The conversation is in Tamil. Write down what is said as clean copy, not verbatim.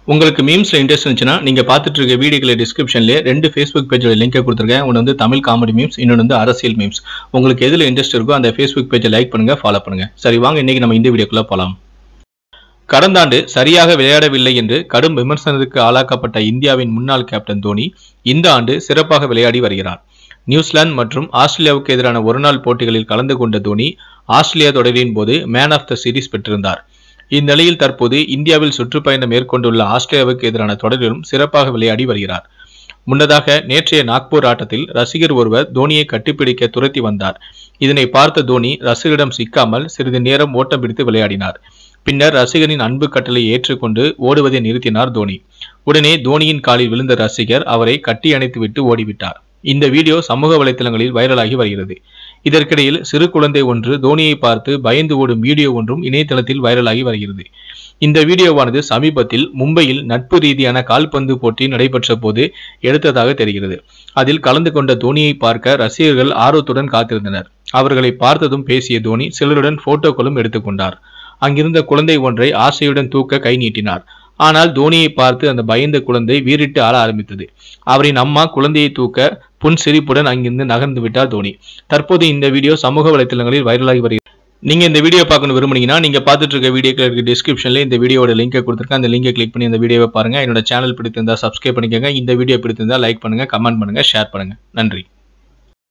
உங்களுக்கு மீம்ஸ்ல இன்ட்ரெஸ்ட் இருந்துச்சுன்னா நீங்க பார்த்துட்டு இருக்க வீடியோக்களை டிஸ்கிரிப்ஷன்ல 2 Facebook பேஜோட லிங்கை கொடுத்துருக்கேன். ஒன்று வந்து தமிழ் காமெடி மீம்ஸ், இன்னொன்று வந்து அரசியல் மீம்ஸ். உங்களுக்கு எதுல இன்ட்ரெஸ்ட் இருக்கோ அந்த Facebook பேஜை லைக் பண்ணுங்க, ஃபாலோ பண்ணுங்க. சரி வாங்க இன்னைக்கு நம்ம இந்த வீடியோக்குள்ள போலாம். கடந்த ஆண்டு சரியாக விளையாடவில்லை என்று கடும் விமர்சனத்துக்கு ஆளாக்கப்பட்ட இந்தியாவின் முன்னாள் கேப்டன் தோனி இந்த ஆண்டு சிறப்பாக விளையாடி வருகிறார். நியூசிலாந்து மற்றும் ஆஸ்திரேலியாவுக்கு எதிரான ஒருநாள் போட்டிகளில் கலந்து கொண்ட தோனி ஆஸ்திரேலியா தொடரின் போது மேன் ஆஃப் த சீரீஸ் பெற்றிருந்தார். இந்நிலையில் தற்போது இந்தியாவில் சுற்றுப்பயணம் மேற்கொண்டுள்ள ஆஸ்திரேலியாவுக்கு எதிரான தொடரிலும் சிறப்பாக விளையாடி வருகிறார். முன்னதாக நேற்றைய நாக்பூர் ஆட்டத்தில் ரசிகர் ஒருவர் தோனியை கட்டிப்பிடிக்க துரத்தி வந்தார். இதனை பார்த்த தோனி ரசிகரிடம் சிக்காமல் சிறிது நேரம் ஓட்டம் பிடித்து விளையாடினார். பின்னர் ரசிகரின் அன்பு கட்டளை ஏற்றுக்கொண்டு ஓடுவதை நிறுத்தினார் தோனி. உடனே தோனியின் காலில் விழுந்த ரசிகர் அவரை கட்டி அணைத்துவிட்டு ஓடிவிட்டார். இந்த வீடியோ சமூக வலைதளங்களில் வைரலாகி வருகிறது. இதற்கிடையில் சிறு குழந்தை ஒன்று தோனியை பார்த்து பயந்து ஓடும் வீடியோ ஒன்றும் இணையதளத்தில் வைரலாகி வருகிறது. இந்த வீடியோவானது சமீபத்தில் மும்பையில் நட்பு ரீதியான கால்பந்து போட்டி நடைபெற்ற போது எடுத்ததாக தெரிகிறது. அதில் கலந்து கொண்ட தோனியை பார்க்க ரசிகர்கள் ஆர்வத்துடன் காத்திருந்தனர். அவர்களை பார்த்ததும் பேசிய தோனி சிலருடன் போட்டோக்களும் எடுத்துக்கொண்டார். அங்கிருந்த குழந்தை ஒன்றை ஆசையுடன் தூக்க கை நீட்டினார். ஆனால் தோனியை பார்த்து அந்த பயந்த குழந்தை வீறிட்டு ஆள ஆரம்பித்தது. அவரின் அம்மா குழந்தையை தூக்க புன்சிரிப்புடன் அங்கிருந்து நகர்ந்து விட்டார் தோனி. தற்போது இந்த வீடியோ சமூக வலைதளங்களில் வைரலாகி வருகிறது. நீங்க இந்த வீடியோ பார்க்கணும் விரும்புனீங்கன்னா நீங்க பார்த்துட்டு இருக்க வீடியோக்கு டிஸ்கிரிப்ஷன்ல இந்த வீடியோட லிங்கை கொடுத்துருக்கேன். அந்த லிங்கை கிளிக் பண்ணி இந்த வீடியோவை பாருங்க. என்னோட சேனல் பிடித்திருந்தா சப்ஸ்கிரைப் பண்ணிக்கோங்க. இந்த வீடியோ பிடித்திருந்தா லைக் பண்ணுங்க, கமெண்ட் பண்ணுங்க, ஷேர் பண்ணுங்க. நன்றி.